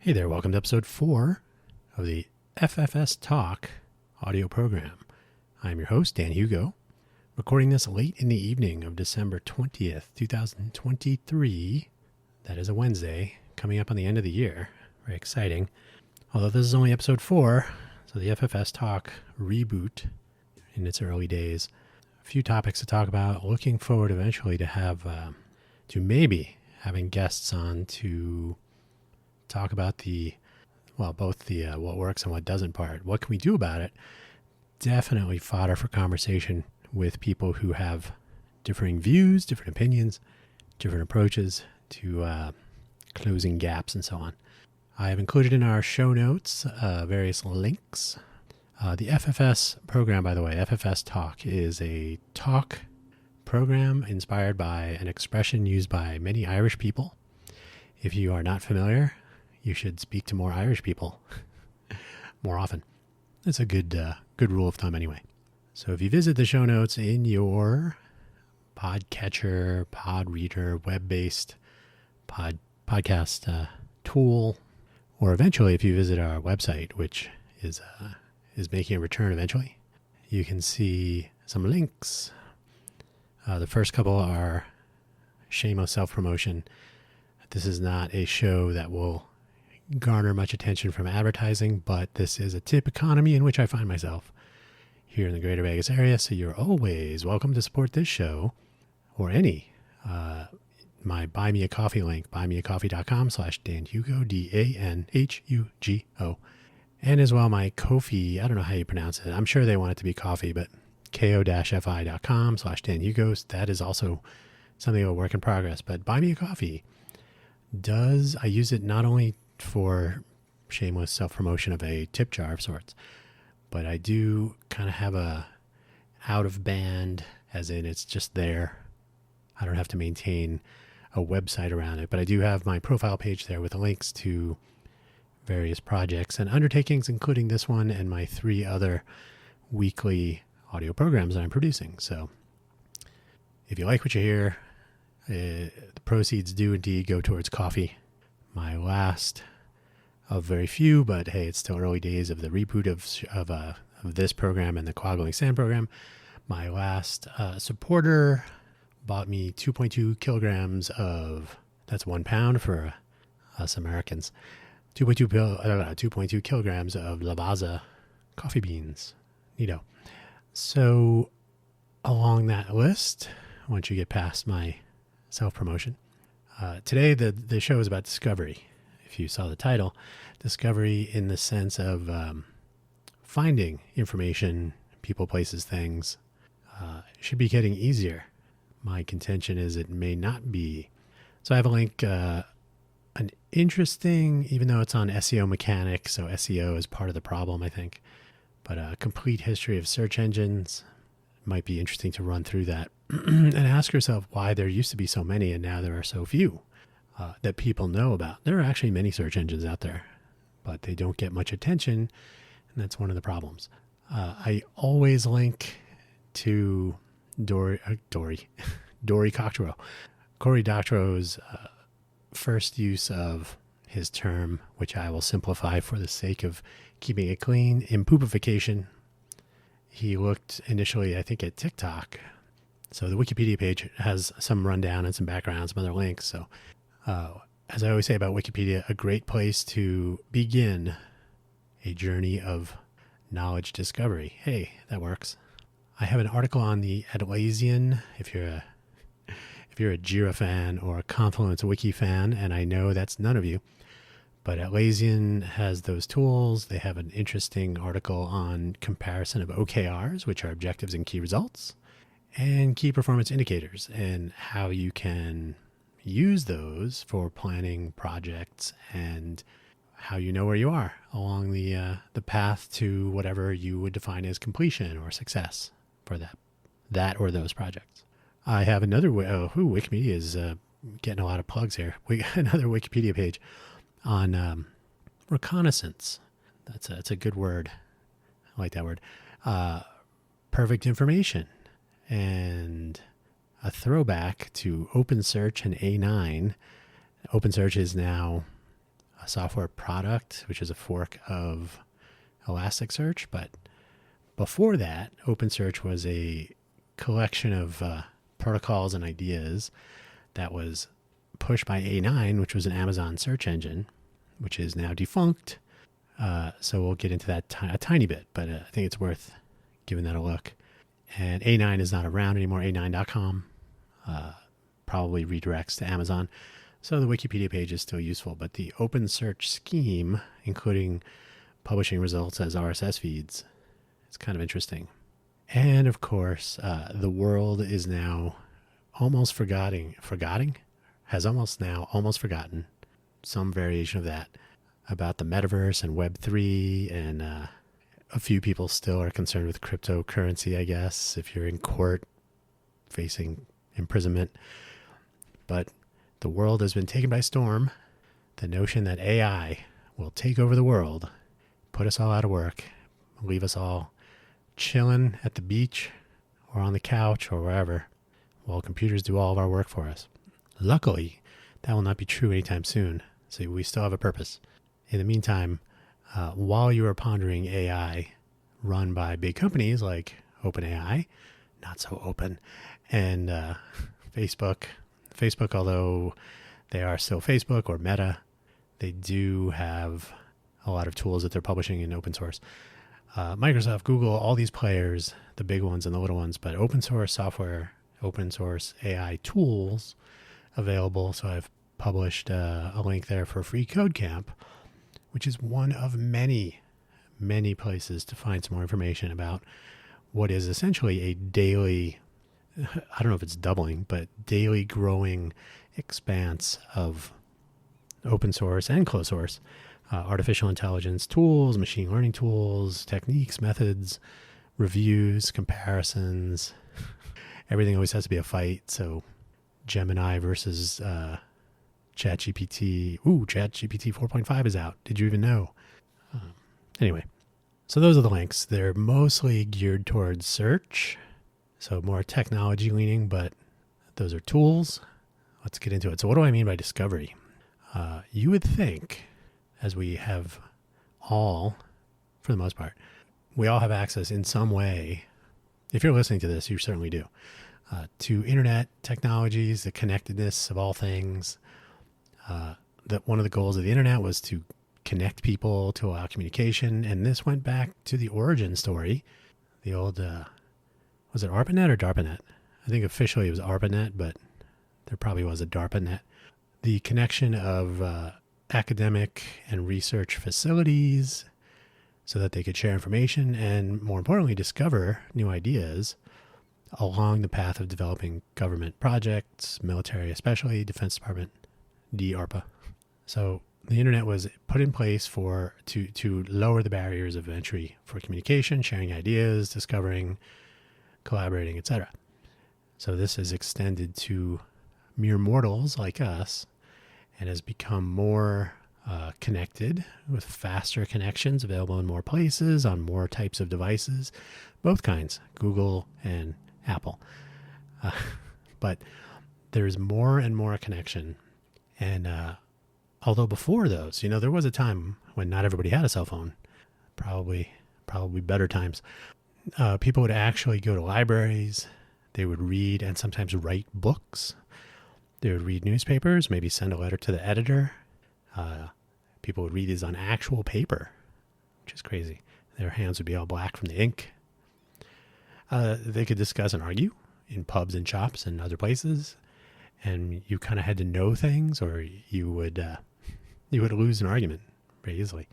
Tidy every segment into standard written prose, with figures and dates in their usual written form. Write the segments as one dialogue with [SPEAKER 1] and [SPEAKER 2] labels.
[SPEAKER 1] Hey there, welcome to episode 4 of the FFS Talk audio program. I'm your host, Dan Hugo, recording this late in the evening of December 20th, 2023. That is a Wednesday, coming up on the end of the year. Very exciting. Although this is only episode 4, so the FFS Talk reboot in its early days. A few topics to talk about. Looking forward eventually to maybe having guests on to talk about both the what works and what doesn't part. What can we do about it? Definitely fodder for conversation with people who have differing views, different opinions, different approaches to closing gaps and so on. I have included in our show notes various links. The FFS program, by the way, FFS Talk, is a talk program inspired by an expression used by many Irish people. If you are not familiar, you should speak to more Irish people more often. That's a good rule of thumb anyway. So if you visit the show notes in your podcatcher, pod reader, web-based podcast tool, or eventually if you visit our website, which is making a return eventually, you can see some links. The first couple are shameless self-promotion. This is not a show that will garner much attention from advertising, but this is a tip economy in which I find myself here in the greater Vegas area, so you're always welcome to support this show or any. My Buy Me a Coffee link, buymeacoffee.com/DanHugo, DANHUGO. And as well my Ko-fi, I don't know how you pronounce it. I'm sure they want it to be coffee, but ko-fi.com/DanHugo. That is also something of a work in progress, but Buy Me a Coffee I use it not only for shameless self-promotion of a tip jar of sorts, but I do kind of have a out of band, as in it's just there. I don't have to maintain a website around it, but I do have my profile page there with links to various projects and undertakings, including this one and my 3 other weekly audio programs that I'm producing. So if you like what you hear, the proceeds do indeed go towards coffee. My last of very few, but hey, it's still early days of the reboot of this program and the Coagulating Sand program. My last supporter bought me 2.2 kilograms of, that's 1 pound for us Americans, 2.2 kilograms of Lavazza coffee beans. Neato. So along that list, once you get past my self-promotion, today the show is about discovery. If you saw the title, discovery in the sense of finding information, people, places, things, should be getting easier. My contention is it may not be. So I have a link, an interesting, even though it's on SEO mechanics, so SEO is part of the problem, I think, but a complete history of search engines. Might be interesting to run through that and ask yourself why there used to be so many and now there are so few that people know about. There are actually many search engines out there, but they don't get much attention, and that's one of the problems. I always link to Cory Doctorow's first use of his term, which I will simplify for the sake of keeping it clean, impoopification. He looked initially, I think, at TikTok. So the Wikipedia page has some rundown and some background, some other links. So as I always say about Wikipedia, a great place to begin a journey of knowledge discovery. Hey, that works. I have an article on the Atlassian, if you're a Jira fan or a Confluence Wiki fan, and I know that's none of you, but Atlassian has those tools. They have an interesting article on comparison of OKRs, which are objectives and key results, and key performance indicators, and how you can use those for planning projects and how you know where you are along the path to whatever you would define as completion or success for that or those projects. I have another, Wikipedia is getting a lot of plugs here. We got another Wikipedia page on reconnaissance. That's a good word. I like that word. Perfect information, and a throwback to OpenSearch and A9. OpenSearch is now a software product, which is a fork of Elasticsearch. But before that, OpenSearch was a collection of protocols and ideas that was pushed by A9, which was an Amazon search engine, which is now defunct. So we'll get into that a tiny bit, but I think it's worth giving that a look. And A9 is not around anymore. A9.com probably redirects to Amazon. So the Wikipedia page is still useful, but the OpenSearch scheme, including publishing results as RSS feeds, it's kind of interesting. And of course, the world is now almost forgotten some variation of that about the metaverse and Web3, and a few people still are concerned with cryptocurrency, I guess, if you're in court facing imprisonment. But the world has been taken by storm. The notion that AI will take over the world, put us all out of work, leave us all chilling at the beach or on the couch or wherever, while computers do all of our work for us. Luckily, that will not be true anytime soon, so we still have a purpose. In the meantime, while you are pondering AI run by big companies like OpenAI, not so open, and Facebook, although they are still Facebook or Meta, they do have a lot of tools that they're publishing in open source. Microsoft, Google, all these players, the big ones and the little ones, but open source software, open source AI tools available. So I've published a link there for Free Code Camp, which is one of many, many places to find some more information about what is essentially a daily, I don't know if it's doubling, but daily growing expanse of open source and closed source artificial intelligence tools, machine learning tools, techniques, methods, reviews, comparisons. Everything always has to be a fight. So Gemini versus ChatGPT. ChatGPT 4.5 is out. Did you even know? Anyway, so those are the links. They're mostly geared towards search, so more technology leaning, but those are tools. Let's get into it. So what do I mean by discovery? You would think, as we have all, for the most part, we all have access in some way. If you're listening to this, you certainly do. To internet technologies, the connectedness of all things. That one of the goals of the internet was to connect people, to allow communication, and this went back to the origin story. The old, was it ARPANET or DARPANET? I think officially it was ARPANET, but there probably was a DARPANET. The connection of academic and research facilities so that they could share information and, more importantly, discover new ideas along the path of developing government projects, military especially, Defense Department, DARPA. So the internet was put in place to lower the barriers of entry for communication, sharing ideas, discovering, collaborating, etc. So this has extended to mere mortals like us and has become more connected with faster connections available in more places on more types of devices, both kinds, Google and Apple. But there's more and more connection. And although before those, there was a time when not everybody had a cell phone, probably better times. People would actually go to libraries. They would read and sometimes write books. They would read newspapers, maybe send a letter to the editor. People would read these on actual paper, which is crazy. Their hands would be all black from the ink. They could discuss and argue in pubs and shops and other places. And you kind of had to know things, or you would lose an argument very easily.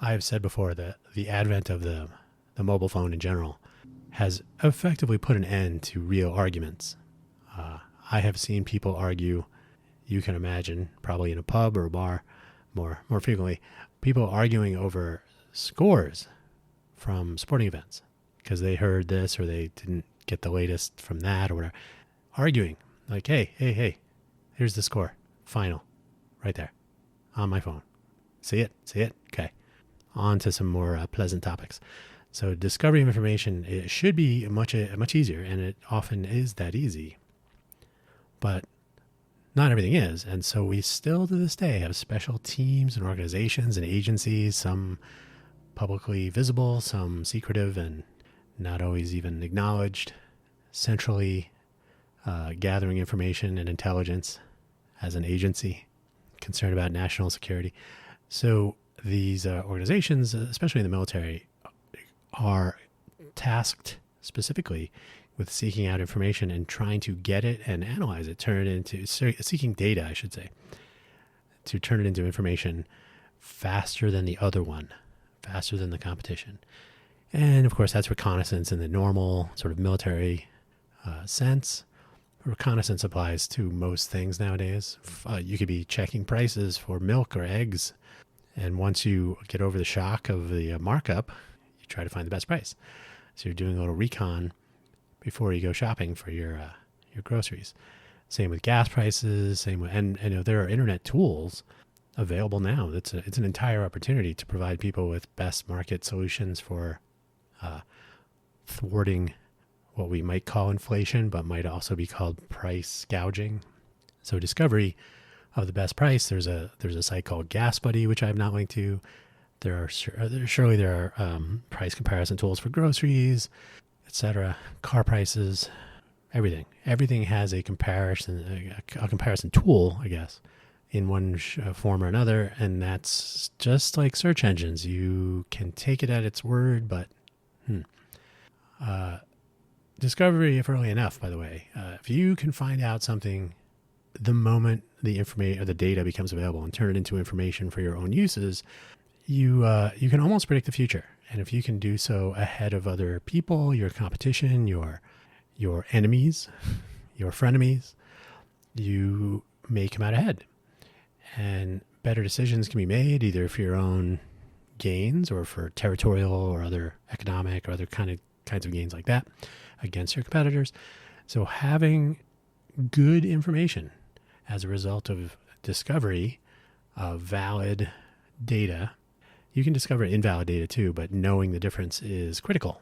[SPEAKER 1] I have said before that the advent of the mobile phone in general has effectively put an end to real arguments. I have seen people argue, you can imagine, probably in a pub or a bar more frequently, people arguing over scores from sporting events because they heard this or they didn't get the latest from that or whatever. Arguing like, hey, here's the score, final, right there on my phone. See it? Okay. On to some more pleasant topics. So discovery of information, it should be much easier, and it often is that easy. But not everything is. And so we still to this day have special teams and organizations and agencies, some publicly visible, some secretive and not always even acknowledged, centrally gathering information and intelligence as an agency concerned about national security. So these organizations, especially in the military, are tasked specifically with seeking out information and trying to get it and analyze it, turn it into, seeking data, I should say, to turn it into information faster than the other one, faster than the competition. And of course, that's reconnaissance in the normal sort of military sense. Reconnaissance applies to most things nowadays. You could be checking prices for milk or eggs, and once you get over the shock of the markup, you try to find the best price. So you're doing a little recon before you go shopping for your groceries. Same with gas prices. Same with, and there are internet tools available now. It's an entire opportunity to provide people with best market solutions for thwarting what we might call inflation, but might also be called price gouging. So discovery of the best price. There's a site called Gas Buddy, which I have not linked to. Surely there are price comparison tools for groceries, etc. Car prices, everything. Everything has a comparison tool, I guess, in one form or another, and that's just like search engines. You can take it at its word, but discovery, if early enough, by the way, if you can find out something the moment the information or the data becomes available and turn it into information for your own uses, you can almost predict the future. And if you can do so ahead of other people, your competition, your enemies, your frenemies, you may come out ahead. And better decisions can be made either for your own gains or for territorial or other economic or other kinds of gains like that against your competitors. So having good information as a result of discovery of valid data, you can discover invalid data too, but knowing the difference is critical.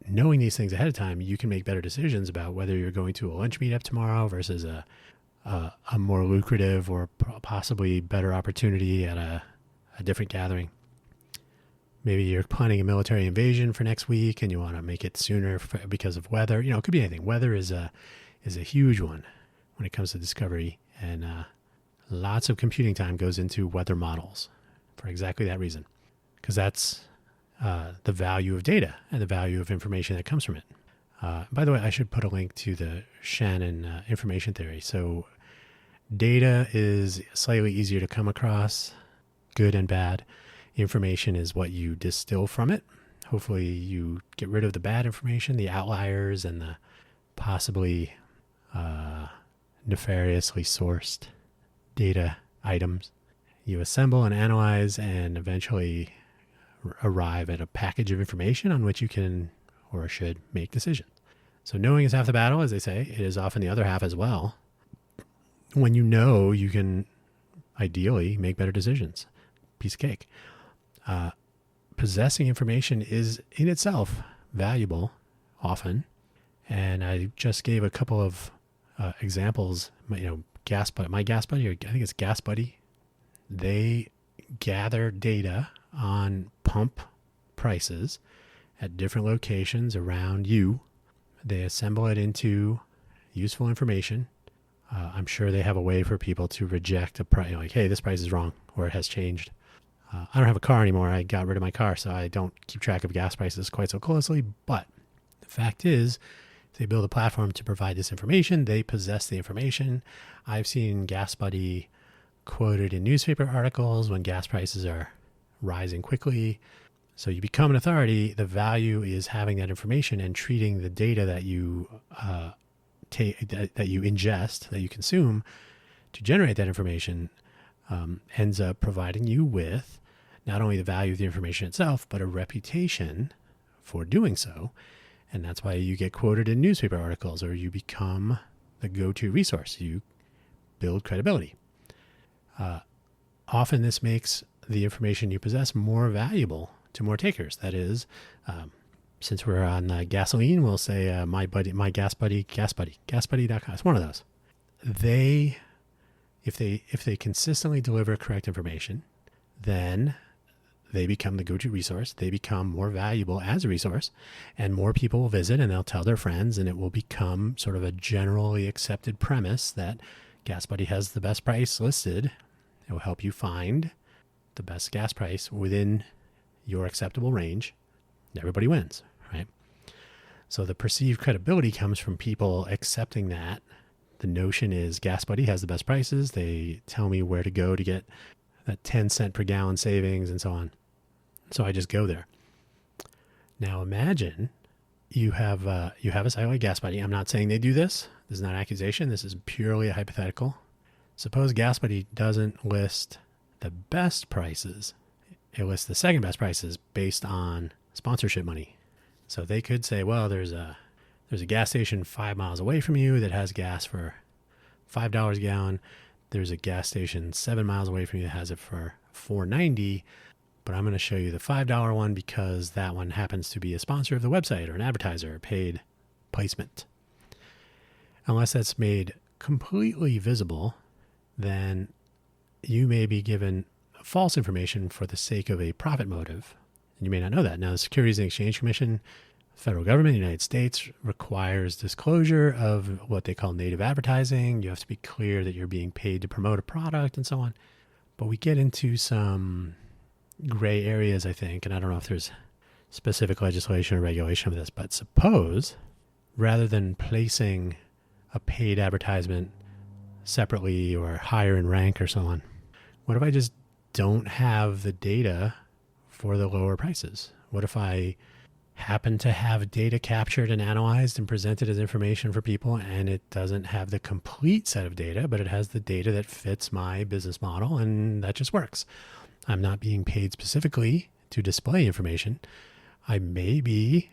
[SPEAKER 1] Knowing these things ahead of time, you can make better decisions about whether you're going to a lunch meetup tomorrow versus a more lucrative or possibly better opportunity at a different gathering. Maybe you're planning a military invasion for next week and you want to make it sooner because of weather. It could be anything. Weather is a huge one when it comes to discovery, and lots of computing time goes into weather models for exactly that reason, because that's the value of data and the value of information that comes from it. By the way, I should put a link to the Shannon information theory. So data is slightly easier to come across, good and bad. Information is what you distill from it. Hopefully you get rid of the bad information, the outliers, and the possibly nefariously sourced data items. You assemble and analyze and eventually arrive at a package of information on which you can or should make decisions. So knowing is half the battle, as they say. It is often the other half as well. When you know, you can ideally make better decisions. Piece of cake. Possessing information is in itself valuable often. And I just gave a couple of examples. My Gas Buddy, or I think it's Gas Buddy. They gather data on pump prices at different locations around you. They assemble it into useful information. I'm sure they have a way for people to reject a price, like, hey, this price is wrong, or it has changed. I don't have a car anymore. I got rid of my car, so I don't keep track of gas prices quite so closely. But the fact is, they build a platform to provide this information. They possess the information. I've seen Gas Buddy quoted in newspaper articles when gas prices are rising quickly. So you become an authority. The value is having that information and treating the data that you that you ingest, that you consume to generate that information, ends up providing you with not only the value of the information itself, but a reputation for doing so. And that's why you get quoted in newspaper articles, or you become the go-to resource. You build credibility. Often this makes the information you possess more valuable to more takers. That is, since we're on gasoline, we'll say gasbuddy.com. It's one of those. they, if they consistently deliver correct information, then they become the go-to resource. They become more valuable as a resource, and more people will visit, and they'll tell their friends, and it will become sort of a generally accepted premise that GasBuddy has the best price listed. It will help you find the best gas price within your acceptable range. Everybody wins, right? So the perceived credibility comes from people accepting that. The notion is GasBuddy has the best prices. They tell me where to go to get that 10 cent per gallon savings and so on. So I just go there. Now imagine you have a site like GasBuddy. I'm not saying they do this. This is not an accusation. This is purely a hypothetical. Suppose GasBuddy doesn't list the best prices. It lists the second best prices based on sponsorship money. So they could say, well, there's a gas station 5 miles away from you that has gas for $5 a gallon. There's a gas station 7 miles away from you that has it for $4.90. But I'm going to show you the $5 one because that one happens to be a sponsor of the website or an advertiser, paid placement. Unless that's made completely visible, then you may be given false information for the sake of a profit motive. And you may not know that. Now, the Securities and Exchange Commission, federal government, the United States, requires disclosure of what they call native advertising. You have to be clear that you're being paid to promote a product and so on. But we get into some gray areas, I think, and I don't know if there's specific legislation or regulation of this, but suppose rather than placing a paid advertisement separately or higher in rank or so on, what if I just don't have the data for the lower prices? What if I happen to have data captured and analyzed and presented as information for people, and it doesn't have the complete set of data, but it has the data that fits my business model, and that just works? I'm not being paid specifically to display information. I may be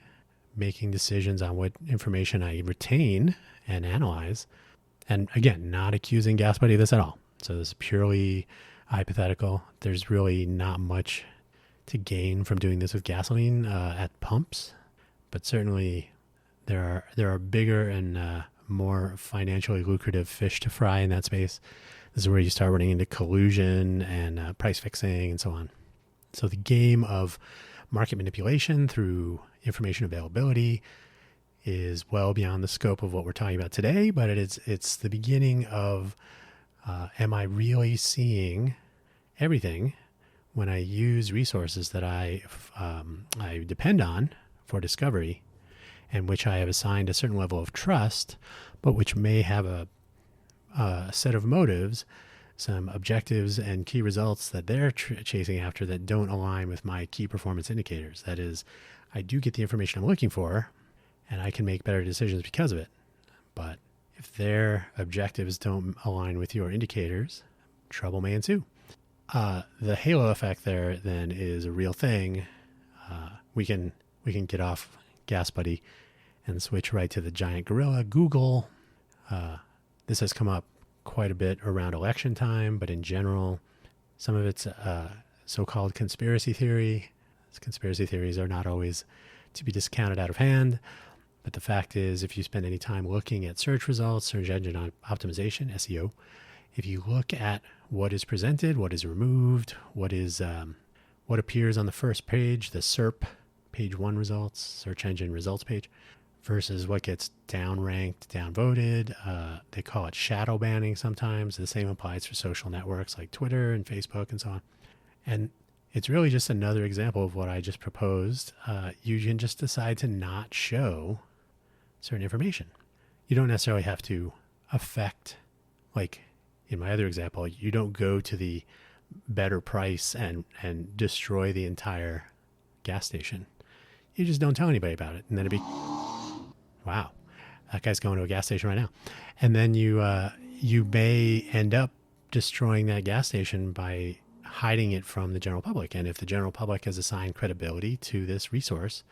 [SPEAKER 1] making decisions on what information I retain and analyze. And again, not accusing GasBuddy of this at all. So this is purely hypothetical. There's really not much to gain from doing this with gasoline at pumps, but certainly there are bigger and more financially lucrative fish to fry in that space. This is where you start running into collusion and price fixing and so on. So the game of market manipulation through information availability is well beyond the scope of what we're talking about today, but it's the beginning of am I really seeing everything when I use resources that I depend on for discovery and which I have assigned a certain level of trust, but which may have a set of motives, some objectives and key results that they're chasing after that don't align with my key performance indicators. That is, I do get the information I'm looking for, and I can make better decisions because of it. But if their objectives don't align with your indicators, trouble may ensue. The halo effect there then is a real thing. We can get off GasBuddy and switch right to the giant gorilla, Google. This has come up quite a bit around election time, but in general, some of it's so-called conspiracy theory. Conspiracy theories are not always to be discounted out of hand, but the fact is, if you spend any time looking at search results, search engine optimization, SEO, if you look at what is presented, what is removed, what appears on the first page, the SERP, page 1 results, search engine results page, versus what gets downranked, downvoted. They call it shadow banning sometimes. The same applies for social networks like Twitter and Facebook and so on. And it's really just another example of what I just proposed. You can just decide to not show certain information. You don't necessarily have to affect, like in my other example, you don't go to the better price and destroy the entire gas station. You just don't tell anybody about it. And then it'd be, wow, that guy's going to a gas station right now. And then you may end up destroying that gas station by hiding it from the general public. And if the general public has assigned credibility to this resource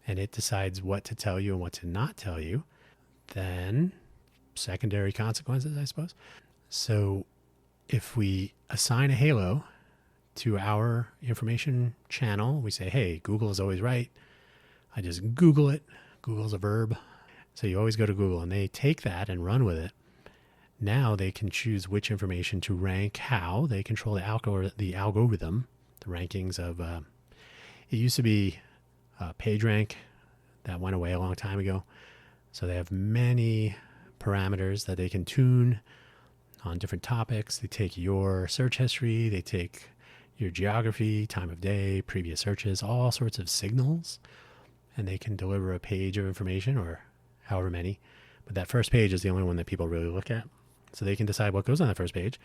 [SPEAKER 1] and it decides what to tell you and what to not tell you, then secondary consequences, I suppose. So if we assign a halo to our information channel, we say, hey, Google is always right. I just Google it. Google's a verb. So you always go to Google, and they take that and run with it. Now they can choose which information to rank how. They control the algorithm, the rankings of, it used to be PageRank. That went away a long time ago. So they have many parameters that they can tune on different topics. They take your search history, they take your geography, time of day, previous searches, all sorts of signals, and they can deliver a page of information or however many. But that first page is the only one that people really look at. So they can decide what goes on that first page,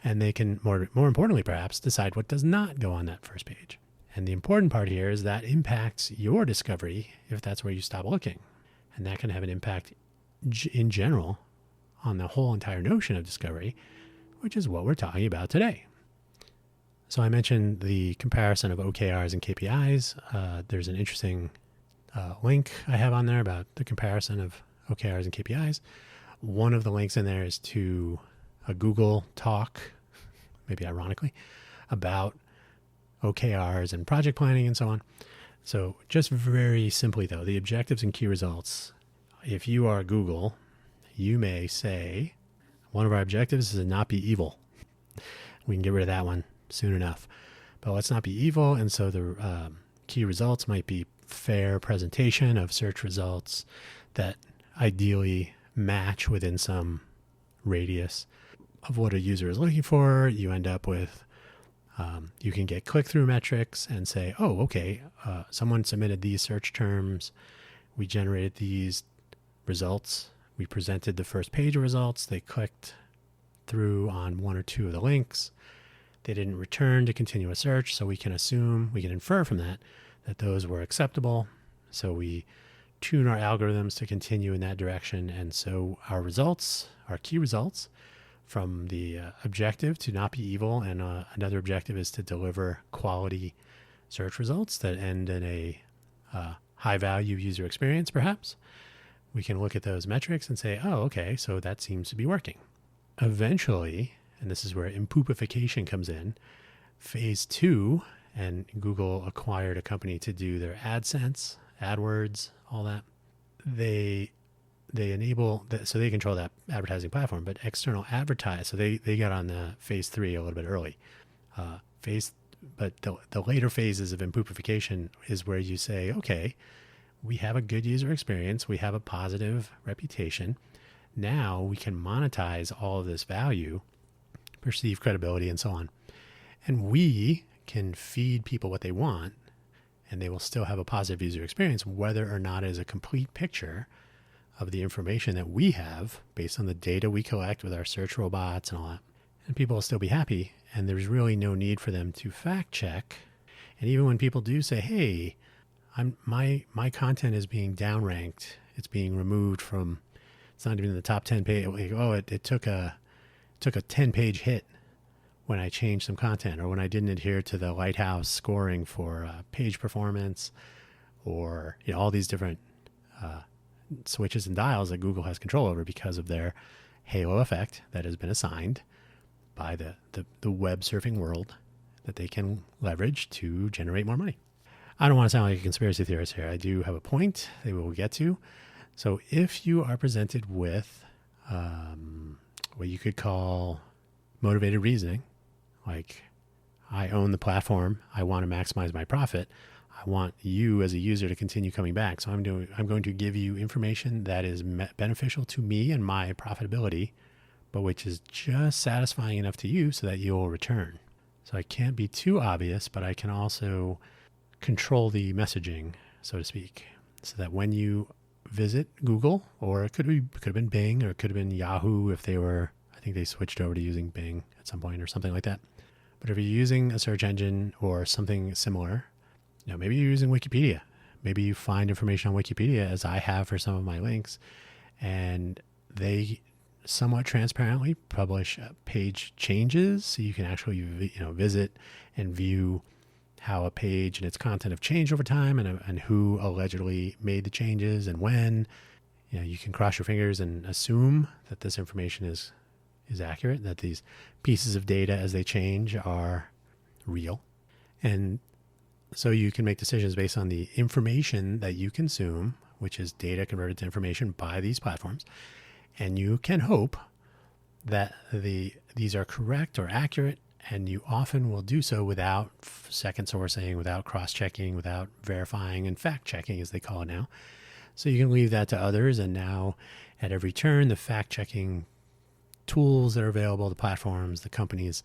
[SPEAKER 1] and they can, more importantly perhaps, decide what does not go on that first page. And the important part here is that impacts your discovery if that's where you stop looking. And that can have an impact in general on the whole entire notion of discovery, which is what we're talking about today. So I mentioned the comparison of OKRs and KPIs. There's an interesting link I have on there about the comparison of OKRs and KPIs. One of the links in there is to a Google talk, maybe ironically, about OKRs and project planning and so on. So just very simply though, the objectives and key results. If you are Google, you may say, one of our objectives is to not be evil. We can get rid of that one soon enough. But let's not be evil. And so the key results might be fair presentation of search results that ideally match within some radius of what a user is looking for. You end up with, you can get click-through metrics and say, oh, okay, someone submitted these search terms. We generated these results. We presented the first page of results. They clicked through on one or two of the links. They didn't return to continue a search, so we can assume, we can infer from that those were acceptable. So we tune our algorithms to continue in that direction. And so our results, our key results from the objective to not be evil, and another objective is to deliver quality search results that end in a high-value user experience, perhaps. We can look at those metrics and say, oh, okay, so that seems to be working. Eventually, and this is where impoopification comes in, phase 2, and Google acquired a company to do their AdSense, AdWords, all that. They enable, so they control that advertising platform, but external advertise, so they got on the phase 3 a little bit early. But the later phases of impoopification is where you say, okay, we have a good user experience, we have a positive reputation. Now we can monetize all of this value, perceive credibility, and so on. And we can feed people what they want, and they will still have a positive user experience, whether or not it is a complete picture of the information that we have based on the data we collect with our search robots and all that. And people will still be happy, and there's really no need for them to fact check. And even when people do say, hey, my content is being downranked, it's being removed from, it's not even in the top 10 page, like, oh, it took a 10-page hit when I changed some content, or when I didn't adhere to the Lighthouse scoring for page performance, or all these different switches and dials that Google has control over because of their halo effect that has been assigned by the web surfing world that they can leverage to generate more money. I don't want to sound like a conspiracy theorist here. I do have a point that we will get to. So if you are presented with what you could call motivated reasoning, like, I own the platform, I want to maximize my profit, I want you as a user to continue coming back, so I'm going to give you information that is beneficial to me and my profitability, but which is just satisfying enough to you so that you'll return. So I can't be too obvious, but I can also control the messaging, so to speak, so that when you visit Google, or it could have been Bing, or it could have been Yahoo if they were, I think they switched over to using Bing at some point or something like that. But if you're using a search engine or something similar, maybe you're using Wikipedia. Maybe you find information on Wikipedia, as I have for some of my links, and they somewhat transparently publish page changes, so you can actually visit and view how a page and its content have changed over time, and who allegedly made the changes and when. You can cross your fingers and assume that this information is accurate, that these pieces of data as they change are real. And so you can make decisions based on the information that you consume, which is data converted to information by these platforms. And you can hope that these are correct or accurate, and you often will do so without second sourcing, without cross-checking, without verifying and fact-checking, as they call it now. So you can leave that to others, and now at every turn, the fact-checking tools that are available, the platforms, the companies,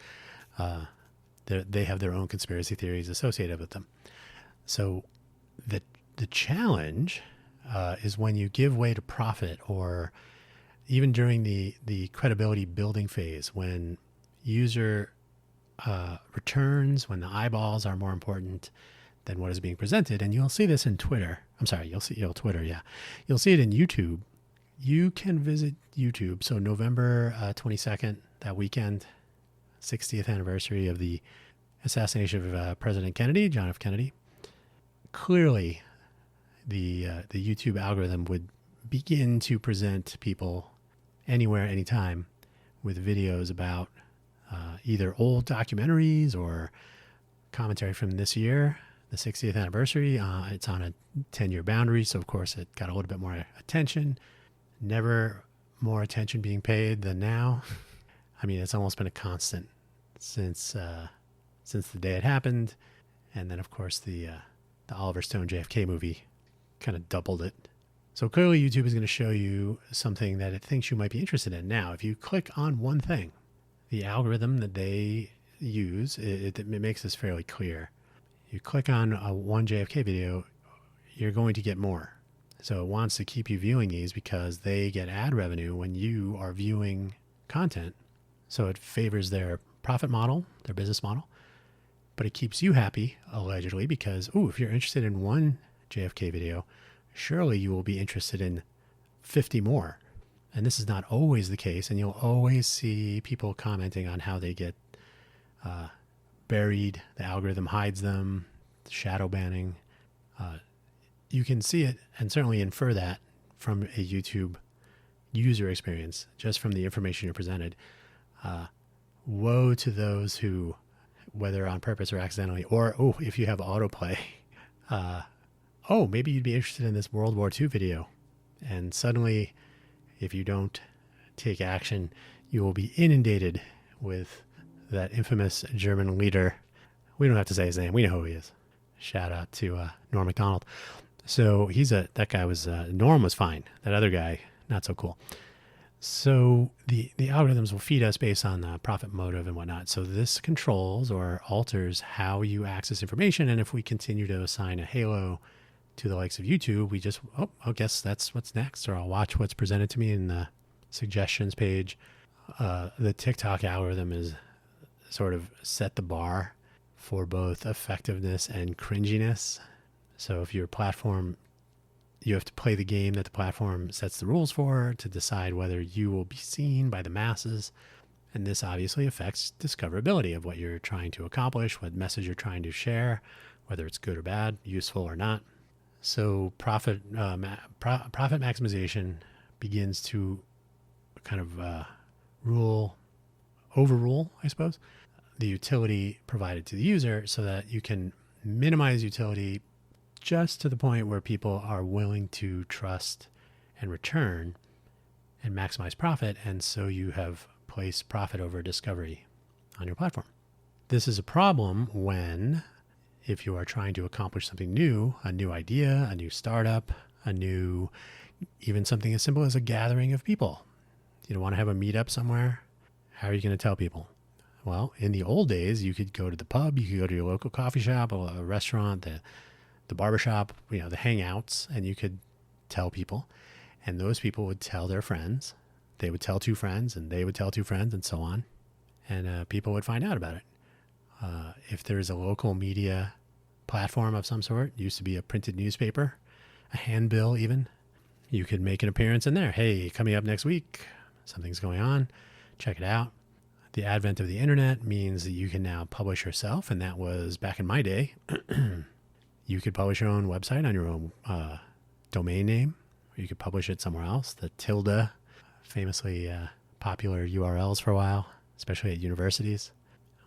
[SPEAKER 1] they have their own conspiracy theories associated with them. So the challenge is when you give way to profit, or even during the credibility building phase, when user returns, when the eyeballs are more important than what is being presented. And you'll see this in Twitter. I'm sorry, you'll see Twitter, yeah. You'll see it in YouTube. You can visit YouTube. So November 22nd, that weekend, 60th anniversary of the assassination of President Kennedy, John F. Kennedy. Clearly, the YouTube algorithm would begin to present people anywhere, anytime, with videos about either old documentaries or commentary from this year, the 60th anniversary. It's on a 10-year boundary, so of course it got a little bit more attention. Never more attention being paid than now. I mean, it's almost been a constant since the day it happened. And then, of course, the Oliver Stone JFK movie kind of doubled it. So clearly YouTube is going to show you something that it thinks you might be interested in. Now, if you click on one thing, the algorithm that they use, it makes this fairly clear. You click on one JFK video, you're going to get more. So it wants to keep you viewing these because they get ad revenue when you are viewing content. So it favors their profit model, their business model, but it keeps you happy, allegedly, because, if you're interested in one JFK video, surely you will be interested in 50 more. And this is not always the case, and you'll always see people commenting on how they get buried, the algorithm hides them, shadow banning. You can see it and certainly infer that from a YouTube user experience, just from the information you're presented. Woe to those who, whether on purpose or accidentally, or if you have autoplay, maybe you'd be interested in this World War II video. And suddenly, if you don't take action, you will be inundated with that infamous German leader. We don't have to say his name. We know who he is. Shout out to Norm Macdonald. So Norm was fine. That other guy, not so cool. So the algorithms will feed us based on the profit motive and whatnot. So this controls or alters how you access information. And if we continue to assign a halo to the likes of YouTube, we just, I guess that's what's next, or I'll watch what's presented to me in the suggestions page. The TikTok algorithm is sort of set the bar for both effectiveness and cringiness. So if your platform, you have to play the game that the platform sets the rules for to decide whether you will be seen by the masses. And this obviously affects discoverability of what you're trying to accomplish, what message you're trying to share, whether it's good or bad, useful or not. So profit maximization begins to kind of overrule, I suppose, the utility provided to the user, so that you can minimize utility just to the point where people are willing to trust and return and maximize profit. And so you have placed profit over discovery on your platform. This is a problem if you are trying to accomplish something new, a new idea, a new startup, even something as simple as a gathering of people. You don't want to have a meetup somewhere. How are you going to tell people? Well, in the old days, you could go to the pub, you could go to your local coffee shop, a restaurant, the barbershop, the hangouts, and you could tell people. And those people would tell their friends. They would tell two friends, and they would tell two friends, and so on. And people would find out about it. If there's a local media platform of some sort, used to be a printed newspaper, a handbill even, you could make an appearance in there. Hey, coming up next week, something's going on. Check it out. The advent of the internet means that you can now publish yourself, and that was back in my day. You could publish your own website on your own domain name, or you could publish it somewhere else. The tilde, famously popular URLs for a while, especially at universities.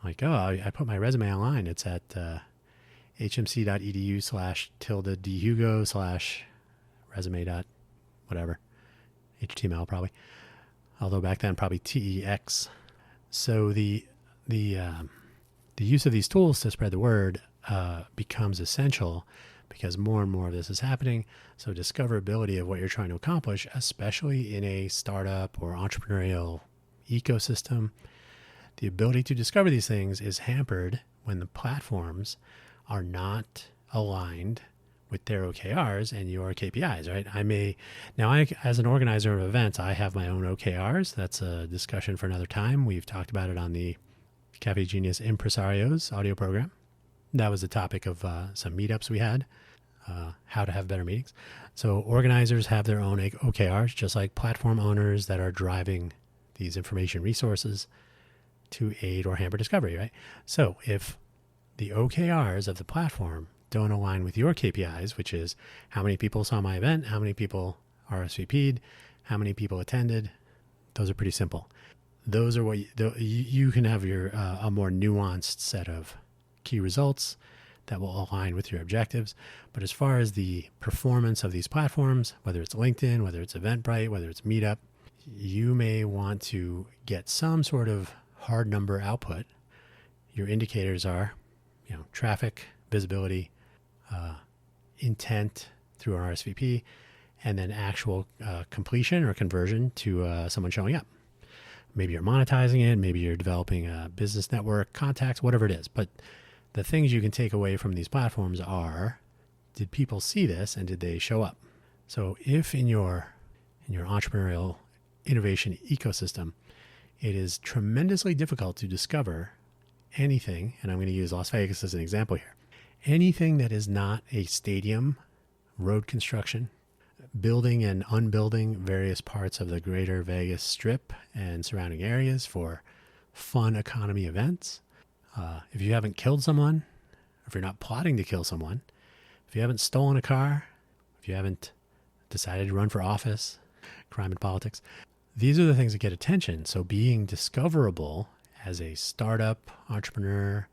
[SPEAKER 1] Like, I put my resume online. It's at hmc.edu/tilde-dhugo/resume. Whatever. HTML probably. although back then probably TEX. So the use of these tools to spread the word becomes essential because more and more of this is happening. So discoverability of what you're trying to accomplish, especially in a startup or entrepreneurial ecosystem, the ability to discover these things is hampered when the platforms are not aligned with their OKRs and your KPIs, right? As an organizer of events, I have my own OKRs. That's a discussion for another time. We've talked about it on the Cafe Genius Impresarios audio program. That was the topic of some meetups we had, how to have better meetings. So organizers have their own OKRs, just like platform owners that are driving these information resources to aid or hamper discovery, right? So if the OKRs of the platform don't align with your KPIs, which is how many people saw my event, how many people RSVP'd, how many people attended, those are pretty simple. Those are what you can have your a more nuanced set of key results that will align with your objectives. But as far as the performance of these platforms, whether it's LinkedIn, whether it's Eventbrite, whether it's Meetup, you may want to get some sort of hard number output. Your indicators are, traffic, visibility, intent through an RSVP, and then actual completion or conversion to someone showing up. Maybe you're monetizing it, maybe you're developing a business network, contacts, whatever it is. But the things you can take away from these platforms are, did people see this and did they show up? So if in your entrepreneurial innovation ecosystem, it is tremendously difficult to discover anything, and I'm going to use Las Vegas as an example here, anything that is not a stadium, road construction, building and unbuilding various parts of the greater Vegas Strip and surrounding areas for fun economy events. If you haven't killed someone, if you're not plotting to kill someone, if you haven't stolen a car, if you haven't decided to run for office, crime and politics, these are the things that get attention. So being discoverable as a startup entrepreneur,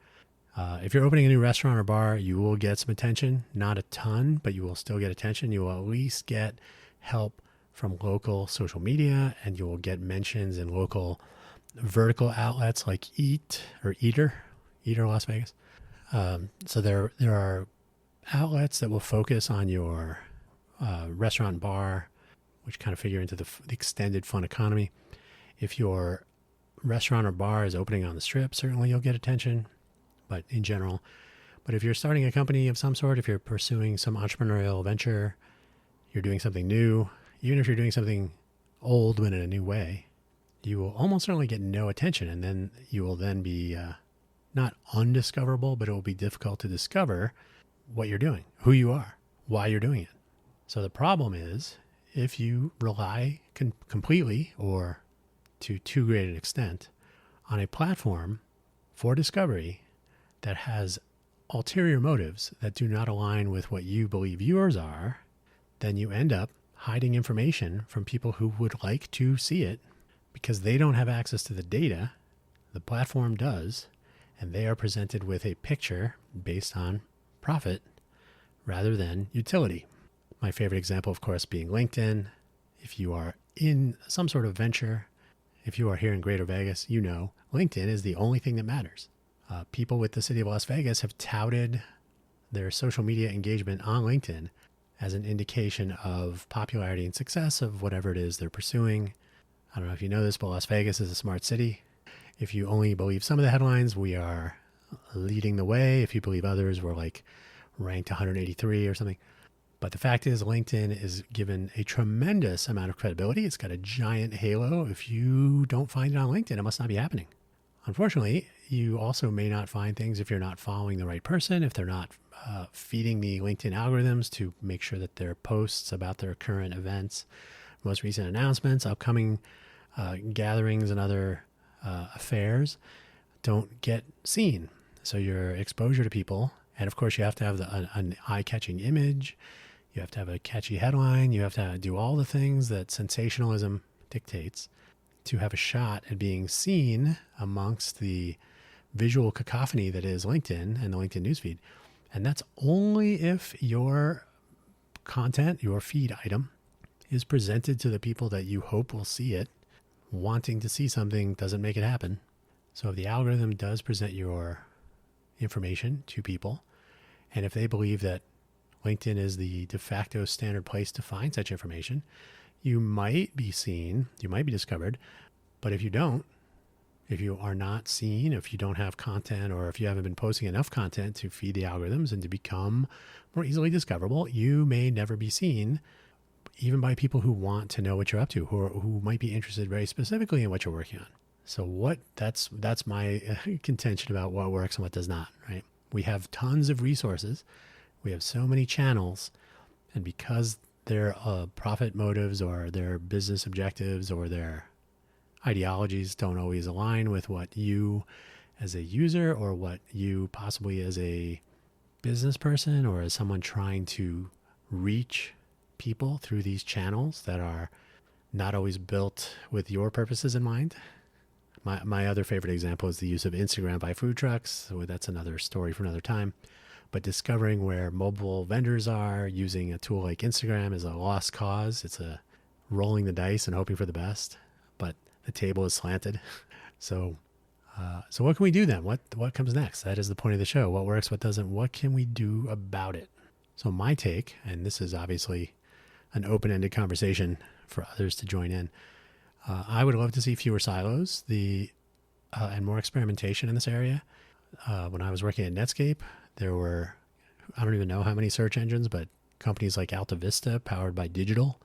[SPEAKER 1] if you're opening a new restaurant or bar, you will get some attention, not a ton, but you will still get attention. You will at least get help from local social media, and you will get mentions in local vertical outlets like Eater Las Vegas. So there are outlets that will focus on your restaurant and bar, which kind of figure into the extended fun economy. If your restaurant or bar is opening on the Strip, certainly you'll get attention, but in general. But if you're starting a company of some sort, if you're pursuing some entrepreneurial venture, you're doing something new, even if you're doing something old but in a new way, you will almost certainly get no attention, and then you will then be not undiscoverable, but it will be difficult to discover what you're doing, who you are, why you're doing it. So the problem is, if you rely completely or to too great an extent on a platform for discovery that has ulterior motives that do not align with what you believe yours are, then you end up hiding information from people who would like to see it because they don't have access to the data. The platform does, and they are presented with a picture based on profit rather than utility. My favorite example, of course, being LinkedIn. If you are in some sort of venture, if you are here in Greater Vegas, LinkedIn is the only thing that matters. People with the city of Las Vegas have touted their social media engagement on LinkedIn as an indication of popularity and success of whatever it is they're pursuing. I don't know if you know this, but Las Vegas is a smart city. If you only believe some of the headlines, we are leading the way. If you believe others, we're like ranked 183 or something. But the fact is, LinkedIn is given a tremendous amount of credibility. It's got a giant halo. If you don't find it on LinkedIn, it must not be happening. Unfortunately, you also may not find things if you're not following the right person, if they're not feeding the LinkedIn algorithms to make sure that their posts about their current events, most recent announcements, upcoming gatherings and other affairs don't get seen. So your exposure to people, and of course you have to have an eye-catching image, you have to have a catchy headline, you have to do all the things that sensationalism dictates to have a shot at being seen amongst the visual cacophony that is LinkedIn and the LinkedIn newsfeed. And that's only if your content, your feed item, is presented to the people that you hope will see it wanting to see something doesn't make it happen. So if the algorithm does present your information to people, and if they believe that LinkedIn is the de facto standard place to find such information, you might be seen, you might be discovered. But if you don't, if you are not seen, if you don't have content, or if you haven't been posting enough content to feed the algorithms and to become more easily discoverable, you may never be seen, even by people who want to know what you're up to, who might be interested very specifically in what you're working on. So that's my contention about what works and what does not, right? We have tons of resources. We have so many channels, and because their profit motives or their business objectives or their ideologies don't always align with what you as a user or what you possibly as a business person or as someone trying to reach people through these channels that are not always built with your purposes in mind. My other favorite example is the use of Instagram by food trucks. So that's another story for another time. But discovering where mobile vendors are using a tool like Instagram is a lost cause. It's a rolling the dice and hoping for the best, but the table is slanted. So what can we do then? What comes next? That is the point of the show. What works, what doesn't, what can we do about it? So my take, and this is obviously an open-ended conversation for others to join in. I would love to see fewer silos, and more experimentation in this area. When I was working at Netscape, there were, I don't even know how many search engines, but companies like Alta Vista, powered by digital,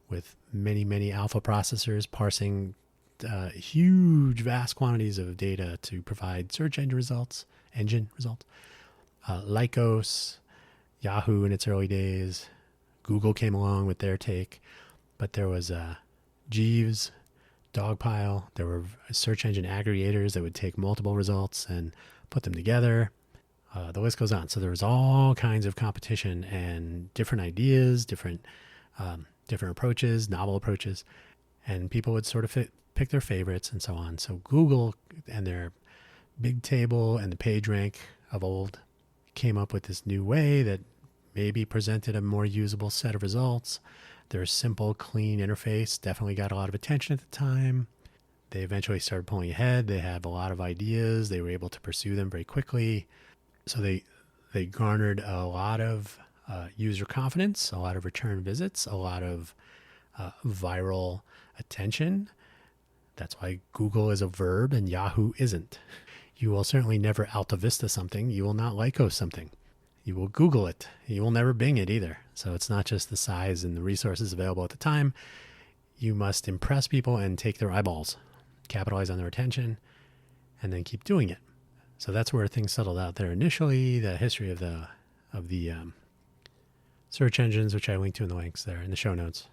[SPEAKER 1] with many, many alpha processors parsing huge, vast quantities of data to provide search engine results. Lycos, Yahoo in its early days, Google came along with their take, but there was Jeeves, Dogpile. There were search engine aggregators that would take multiple results and put them together. The list goes on. So there was all kinds of competition and different ideas, different approaches, novel approaches, and people would sort of pick their favorites and so on. So Google and their big table and the page rank of old came up with this new way that maybe presented a more usable set of results. Their simple, clean interface definitely got a lot of attention at the time. They eventually started pulling ahead. They have a lot of ideas. They were able to pursue them very quickly. So they garnered a lot of user confidence, a lot of return visits, a lot of viral attention. That's why Google is a verb and Yahoo isn't. You will certainly never Alta Vista something. You will not Lycos something. You will Google it. You will never Bing it either. So it's not just the size and the resources available at the time. You must impress people and take their eyeballs, capitalize on their attention, and then keep doing it. So that's where things settled out there initially. The history of the search engines, which I linked to in the links there in the show notes,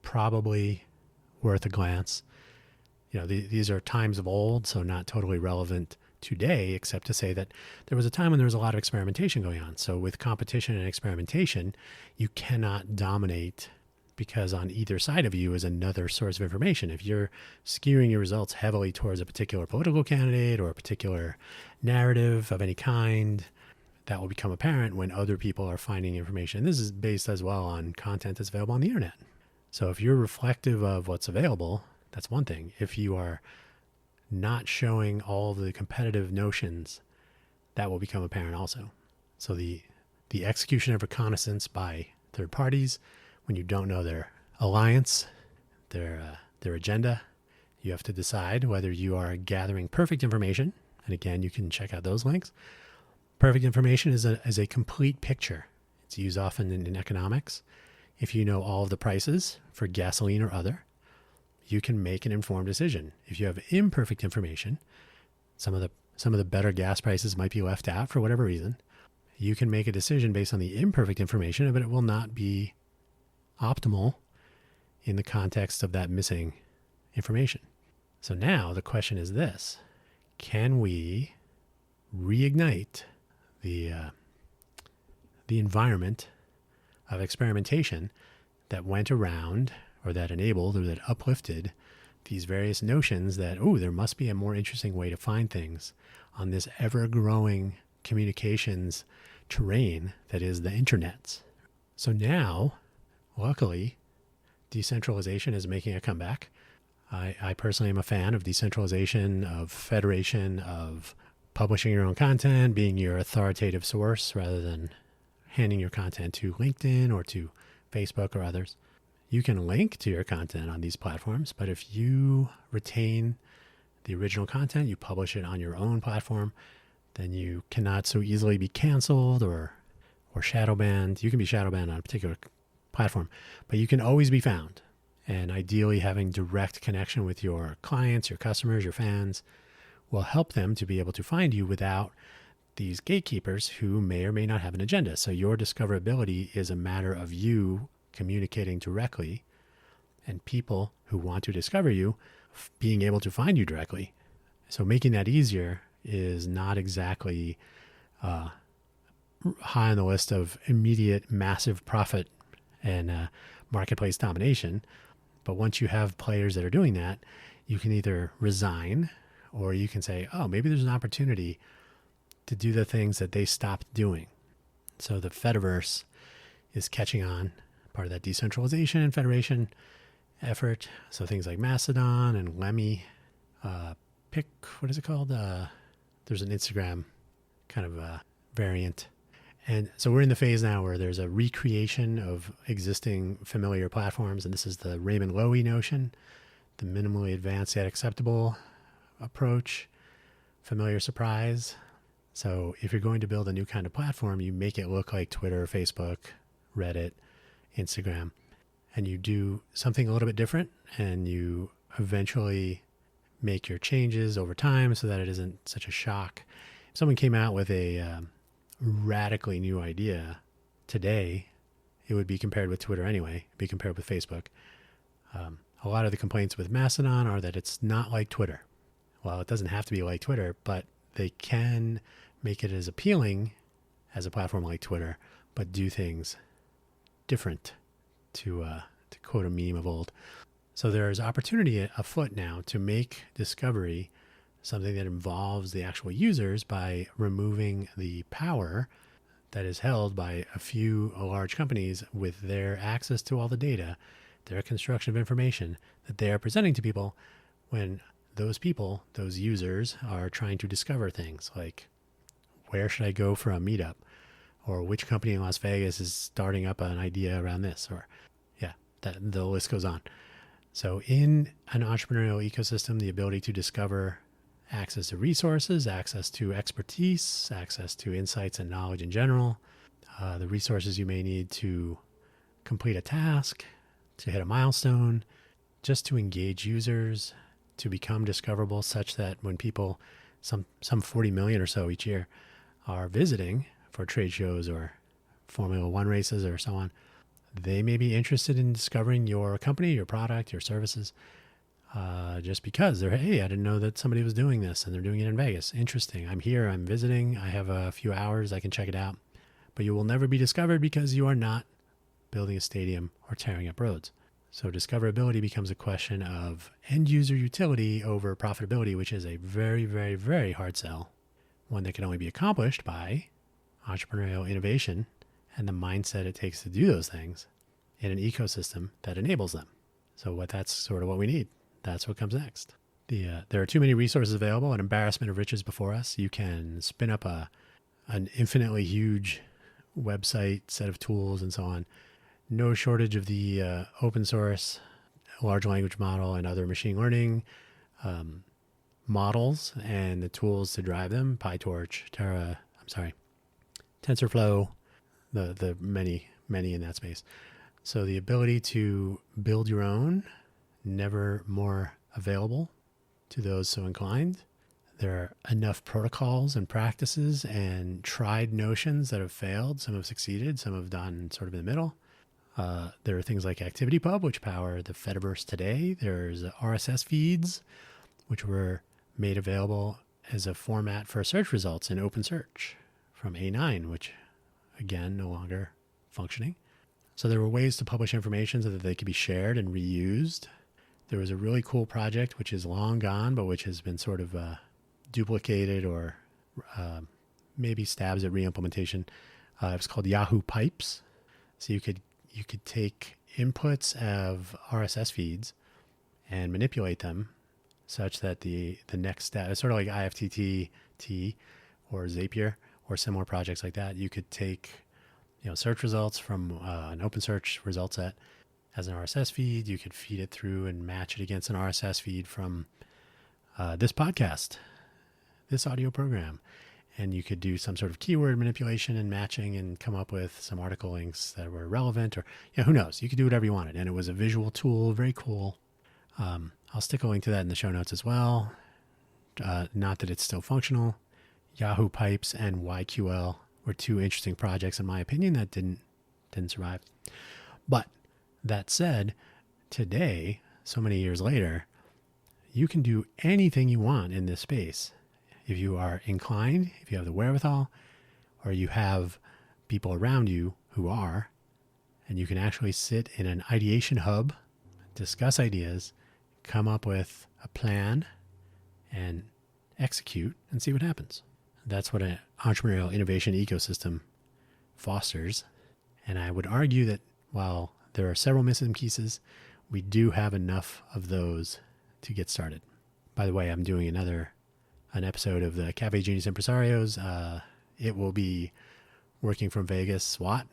[SPEAKER 1] probably worth a glance. These are times of old, so not totally relevant today, except to say that there was a time when there was a lot of experimentation going on. So with competition and experimentation, you cannot dominate because on either side of you is another source of information. If you're skewing your results heavily towards a particular political candidate or a particular narrative of any kind, that will become apparent when other people are finding information. This is based as well on content that's available on the internet. So if you're reflective of what's available, that's one thing. If you are not showing all the competitive notions, that will become apparent also. So the execution of reconnaissance by third parties, when you don't know their alliance, their agenda, you have to decide whether you are gathering perfect information. And again, you can check out those links. Perfect information is a complete picture. It's used often in economics. If you know all of the prices for gasoline or other, you can make an informed decision. If you have imperfect information, some of the better gas prices might be left out for whatever reason. You can make a decision based on the imperfect information, but it will not be optimal in the context of that missing information. So now the question is this: can we reignite the environment of experimentation that went around, or that enabled, or that uplifted these various notions that, there must be a more interesting way to find things on this ever-growing communications terrain that is the internet. So now, luckily, decentralization is making a comeback. I personally am a fan of decentralization, of federation, of publishing your own content, being your authoritative source rather than handing your content to LinkedIn or to Facebook or others. You can link to your content on these platforms, but if you retain the original content, you publish it on your own platform, then you cannot so easily be canceled or shadow banned. You can be shadow banned on a particular platform, but you can always be found. And ideally, having direct connection with your clients, your customers, your fans will help them to be able to find you without these gatekeepers who may or may not have an agenda. So your discoverability is a matter of you communicating directly and people who want to discover you being able to find you directly. So making that easier is not exactly high on the list of immediate massive profit and marketplace domination. But once you have players that are doing that, you can either resign or you can say, oh, maybe there's an opportunity to do the things that they stopped doing. So the Fediverse is catching on, part of that decentralization and federation effort. So things like Mastodon and Lemmy, what is it called? There's an Instagram kind of variant. And so we're in the phase now where there's a recreation of existing familiar platforms. And this is the Raymond Loewy notion, the minimally advanced yet acceptable approach, familiar surprise. So if you're going to build a new kind of platform, you make it look like Twitter, Facebook, Reddit, Instagram, and you do something a little bit different, and you eventually make your changes over time so that it isn't such a shock. If someone came out with a radically new idea today, it would be compared with Twitter anyway, be compared with Facebook. A lot of the complaints with Mastodon are that it's not like Twitter. Well, it doesn't have to be like Twitter, but they can make it as appealing as a platform like Twitter, but do things different, to quote a meme of old. So there's opportunity afoot now to make discovery something that involves the actual users by removing the power that is held by a few large companies with their access to all the data, their construction of information that they are presenting to people when those people, those users, are trying to discover things like, where should I go for a meetup? Or which company in Las Vegas is starting up an idea around this? Or the list goes on. So in an entrepreneurial ecosystem, the ability to discover access to resources, access to expertise, access to insights and knowledge in general, the resources you may need to complete a task, to hit a milestone, just to engage users, to become discoverable such that when people, some 40 million or so each year, are visiting for trade shows or Formula One races or so on, they may be interested in discovering your company, your product, your services, just because they're, hey, I didn't know that somebody was doing this and they're doing it in Vegas. Interesting. I'm here. I'm visiting. I have a few hours. I can check it out. But you will never be discovered because you are not building a stadium or tearing up roads. So discoverability becomes a question of end user utility over profitability, which is a very, very, very hard sell. One that can only be accomplished by entrepreneurial innovation and the mindset it takes to do those things in an ecosystem that enables them. So that's sort of what we need. That's what comes next. There are too many resources available, an embarrassment of riches before us. You can spin up an infinitely huge website, set of tools, and so on. No shortage of the open source, large language model, and other machine learning models and the tools to drive them. PyTorch, TensorFlow, the many in that space. So the ability to build your own, never more available to those so inclined. There are enough protocols and practices and tried notions that have failed. Some have succeeded, some have done sort of in the middle. There are things like ActivityPub, which power the Fediverse today. There's RSS feeds, which were made available as a format for search results in OpenSearch from A9, which again, no longer functioning. So there were ways to publish information so that they could be shared and reused. There was a really cool project, which is long gone, but which has been sort of duplicated or maybe stabs at re-implementation. It was called Yahoo Pipes. So you could take inputs of RSS feeds and manipulate them such that the next step, it's sort of like IFTTT or Zapier or similar projects like that. You could take search results from an open search result set as an RSS feed. You could feed it through and match it against an RSS feed from this podcast, this audio program. And you could do some sort of keyword manipulation and matching and come up with some article links that were relevant, or who knows? You could do whatever you wanted. And it was a visual tool, very cool. I'll stick a link to that in the show notes as well. Not that it's still functional. Yahoo Pipes and YQL were two interesting projects, in my opinion, that didn't survive. But that said, today, so many years later, you can do anything you want in this space. If you are inclined, if you have the wherewithal, or you have people around you who are, and you can actually sit in an ideation hub, discuss ideas, come up with a plan, and execute and see what happens. That's what an entrepreneurial innovation ecosystem fosters. And I would argue that while there are several missing pieces, we do have enough of those to get started. By the way, I'm doing an episode of the Cafe Genius Impresarios. It will be working from Vegas, SWOT,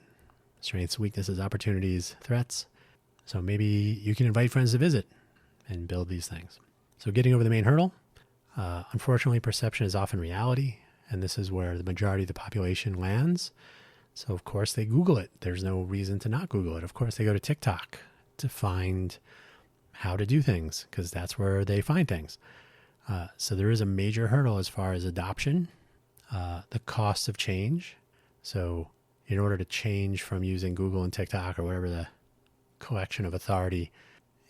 [SPEAKER 1] strengths, weaknesses, opportunities, threats. So maybe you can invite friends to visit and build these things. So getting over the main hurdle, unfortunately, perception is often reality. And this is where the majority of the population lands. So of course they Google it. There's no reason to not Google it. Of course they go to TikTok to find how to do things, because that's where they find things. So there is a major hurdle as far as adoption, the cost of change. So in order to change from using Google and TikTok or whatever the collection of authority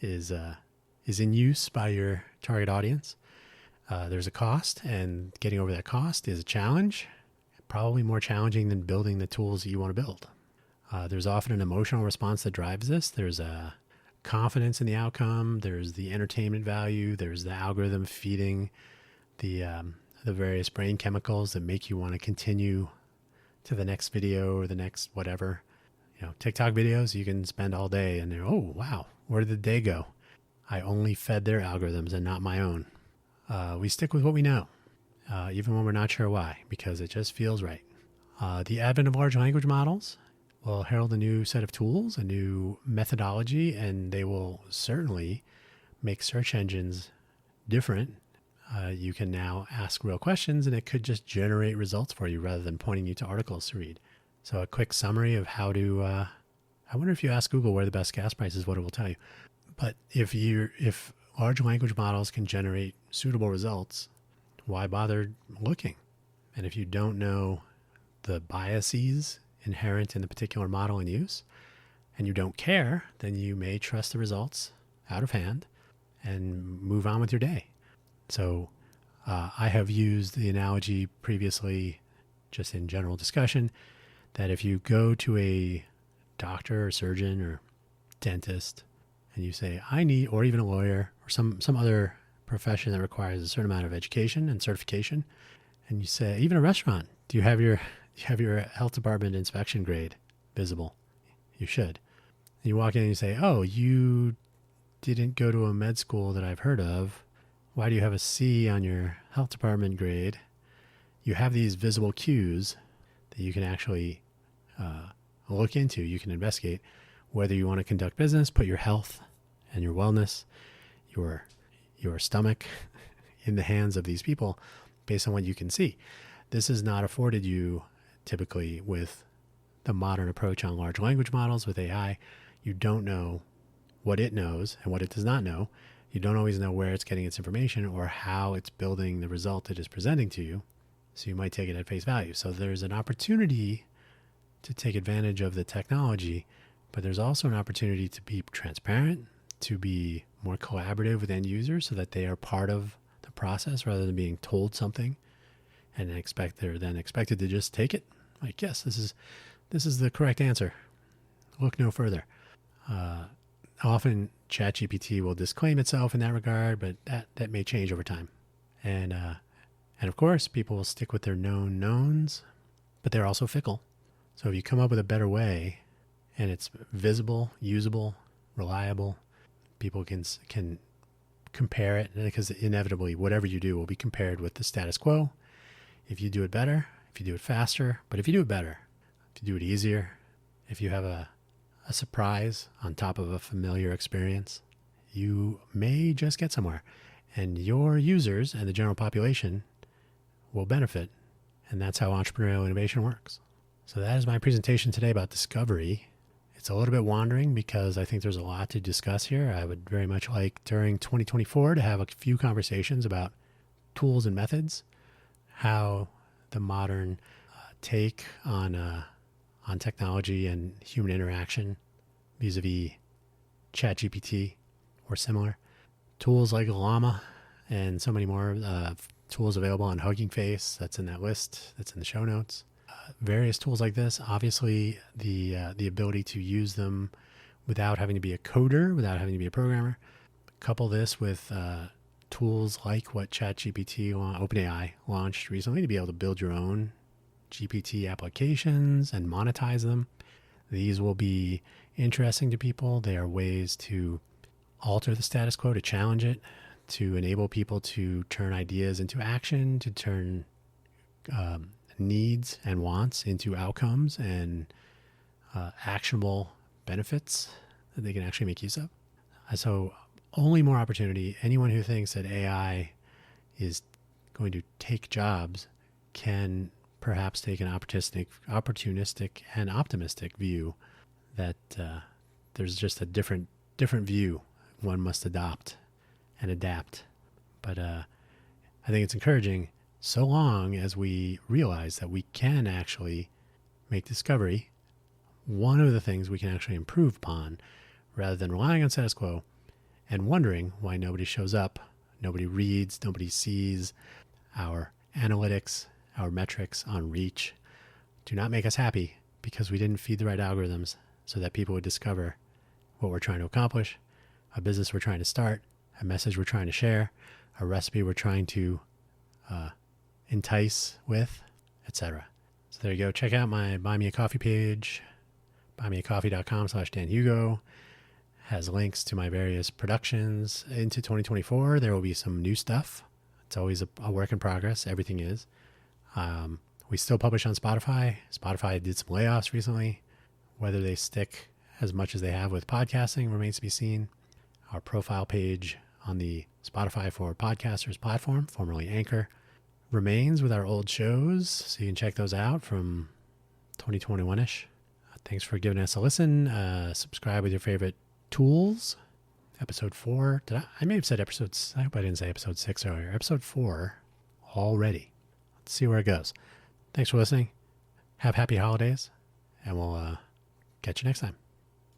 [SPEAKER 1] is in use by your target audience, there's a cost, and getting over that cost is a challenge, probably more challenging than building the tools that you want to build. There's often an emotional response that drives this. There's a confidence in the outcome. There's the entertainment value. There's the algorithm feeding the various brain chemicals that make you want to continue to the next video or the next whatever. TikTok videos, you can spend all day and oh, wow, where did the day go? I only fed their algorithms and not my own. We stick with what we know, even when we're not sure why, because it just feels right. The advent of large language models will herald a new set of tools, a new methodology, and they will certainly make search engines different. You can now ask real questions, and it could just generate results for you rather than pointing you to articles to read. So a quick summary of how to, I wonder if you ask Google where the best gas price is, what it will tell you. But if large language models can generate suitable results, why bother looking? And if you don't know the biases inherent in the particular model in use, and you don't care, then you may trust the results out of hand and move on with your day. So I have used the analogy previously, just in general discussion, that if you go to a doctor or surgeon or dentist and you say, I need, or even a lawyer or some other profession that requires a certain amount of education and certification, and you say, even a restaurant, do you have your health department inspection grade visible? You should. And you walk in and you say, oh, you didn't go to a med school that I've heard of. Why do you have a C on your health department grade? You have these visible cues that you can actually look into. You can investigate whether you want to conduct business, put your health and your wellness, your stomach in the hands of these people based on what you can see. This is not afforded you typically with the modern approach on large language models with AI. You don't know what it knows and what it does not know. You don't always know where it's getting its information or how it's building the result it is presenting to you. So you might take it at face value. So there's an opportunity to take advantage of the technology, but there's also an opportunity to be transparent, to be more collaborative with end users so that they are part of the process rather than being told something and they're then expected to just take it. Like, yes, this is the correct answer. Look no further. Often ChatGPT will disclaim itself in that regard, but that may change over time. And of course, people will stick with their known knowns, but they're also fickle. So if you come up with a better way and it's visible, usable, reliable, people can compare it, because inevitably whatever you do will be compared with the status quo. If you do it better, if you do it faster, but if you do it better, if you do it easier, if you have a surprise on top of a familiar experience, you may just get somewhere. And your users and the general population will benefit. And that's how entrepreneurial innovation works. So that is my presentation today about discovery. It's a little bit wandering because I think there's a lot to discuss here. I would very much like during 2024 to have a few conversations about tools and methods, how the modern take on technology and human interaction vis-a-vis ChatGPT or similar. Tools like Llama and so many more tools available on Hugging Face. That's in that list. That's in the show notes. Various tools like this. Obviously, the ability to use them without having to be a coder, without having to be a programmer. Couple this with tools like what ChatGPT, OpenAI launched recently to be able to build your own GPT applications and monetize them. These will be interesting to people. They are ways to alter the status quo, to challenge it, to enable people to turn ideas into action, to turn needs and wants into outcomes and actionable benefits that they can actually make use of. So only more opportunity. Anyone who thinks that AI is going to take jobs can perhaps take an opportunistic and optimistic view that there's just a different view one must adopt and adapt. But I think it's encouraging so long as we realize that we can actually make discovery one of the things we can actually improve upon rather than relying on status quo and wondering why nobody shows up, nobody reads, nobody sees. Our analytics, our metrics on reach do not make us happy because we didn't feed the right algorithms so that people would discover what we're trying to accomplish, a business we're trying to start, a message we're trying to share, a recipe we're trying to entice with, etc. So there you go. Check out my Buy Me a Coffee page, buymeacoffee.com/Dan Hugo. Has links to my various productions into 2024. There will be some new stuff. It's always a work in progress. Everything is. We still publish on Spotify. Spotify did some layoffs recently. Whether they stick as much as they have with podcasting remains to be seen. Our profile page on the Spotify for Podcasters platform, formerly Anchor, remains with our old shows. So you can check those out from 2021-ish. Thanks for giving us a listen. Subscribe with your favorite tools. Episode 4. I may have said episodes. I hope I didn't say episode 6 earlier. Episode 4 already. Let's see where it goes. Thanks for listening. Have happy holidays, and we'll catch you next time.